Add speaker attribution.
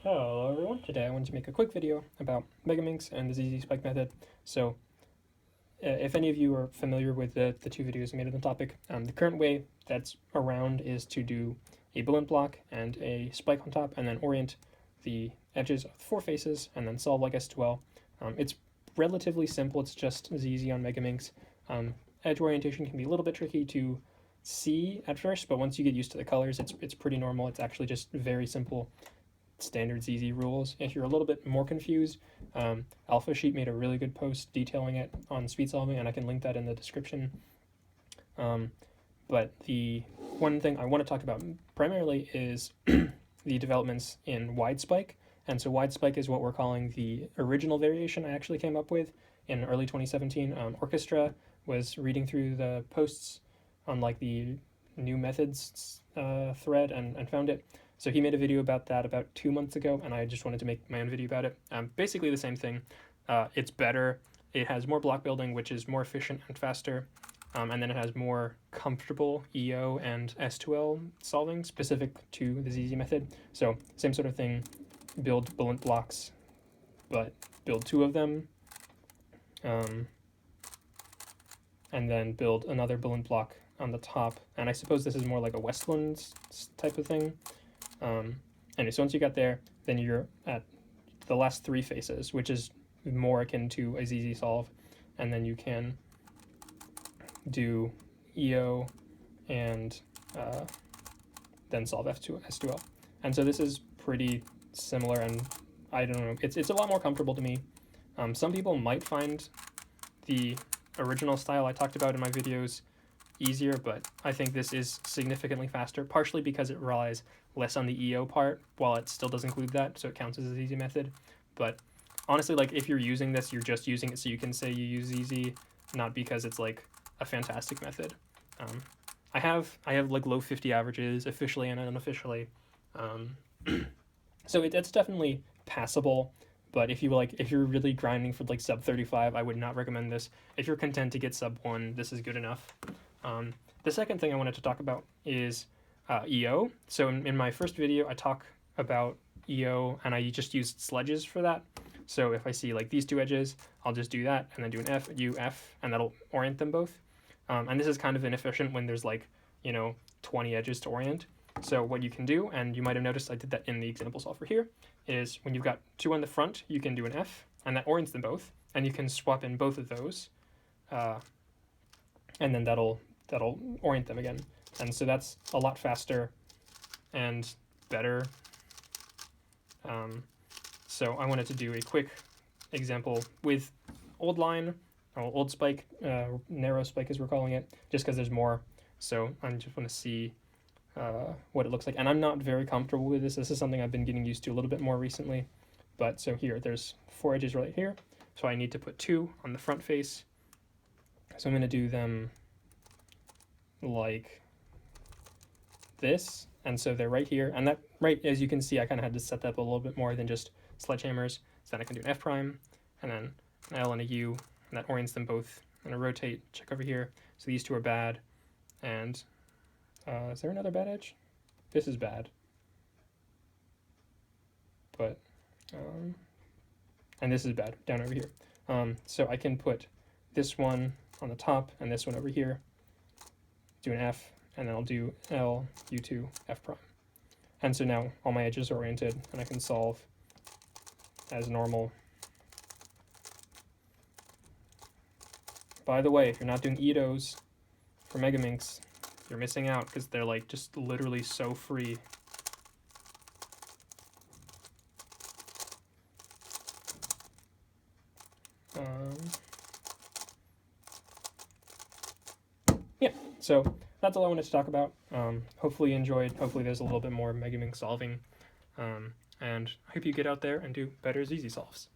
Speaker 1: Hello everyone, today I wanted to make a quick video about Megaminx and the ZZ Spike method. So if any of you are familiar with the two videos I made on the topic, the current way that's around is to do a boolean block and a spike on top and then orient the edges of the four faces and then solve like S2L. It's relatively simple, it's just ZZ on Megaminx. Edge orientation can be a little bit tricky to see at first, but once you get used to the colors, it's pretty normal. It's actually just very simple standard ZZ rules. If you're a little bit more confused, AlphaSheep made a really good post detailing it on speed solving, and I can link that in the description. But the one thing I want to talk about primarily is the developments in wide spike. And so wide spike is what we're calling the original variation I actually came up with in early 2017. OreKehStrah was reading through the posts on like the new methods thread and found it. So he made a video about that about 2 months ago, and I just wanted to make my own video about it. Basically the same thing. It's better. It has more block building, which is more efficient and faster. And then it has more comfortable EO and S2L solving specific to the ZZ method. So same sort of thing, build boolean blocks, but build 2 of them. And then build another boolean block on the top. And I suppose this is more like a Westlands type of thing. Anyway, so once you got there, then you're at the last 3 faces, which is more akin to a ZZ solve, and then you can do EO and then solve S2L. And so this is pretty similar, and I don't know, it's a lot more comfortable to me. Some people might find the original style I talked about in my videos easier, but I think this is significantly faster, partially because it relies less on the EO part, while it still does include that, so it counts as a ZZ method. But honestly, like, if you're using this, you're just using it so you can say you use ZZ, not because it's like a fantastic method. I have like low 50 averages officially and unofficially, so it's definitely passable. But if you're really grinding for like sub 35, I would not recommend this. If you're content to get sub 1, this is good enough. The second thing I wanted to talk about is EO. So in my first video, I talk about EO, and I just used sledges for that. So if I see like these 2 edges, I'll just do that, and then do an F, U, F, and that'll orient them both. And this is kind of inefficient when there's like, 20 edges to orient. So what you can do, and you might have noticed I did that in the example solver here, is when you've got 2 on the front, you can do an F, and that orients them both, and you can swap in both of those, and then that'll orient them again. And so that's a lot faster and better. So I wanted to do a quick example with old line, or old spike, narrow spike as we're calling it, just because there's more. So I just want to see what it looks like. And I'm not very comfortable with this. This is something I've been getting used to a little bit more recently. But so here, there's 4 edges right here. So I need to put 2 on the front face. So I'm going to do them like this. And so they're right here. And that, right, as you can see, I kind of had to set that up a little bit more than just sledgehammers. So then I can do an F prime, and then an L and a U, and that orients them both. I'm going to rotate, check over here. So these 2 are bad. And is there another bad edge? This is bad. But, and this is bad, down over here. So I can put this one on the top and this one over here, do an F, and then I'll do L, U2, F prime. And so now all my edges are oriented, and I can solve as normal. By the way, if you're not doing EDOs for Megaminx, you're missing out, because they're like just literally so free. Yeah, so that's all I wanted to talk about. Hopefully you enjoyed. Hopefully there's a little bit more Megaminx solving. And I hope you get out there and do better ZZ solves.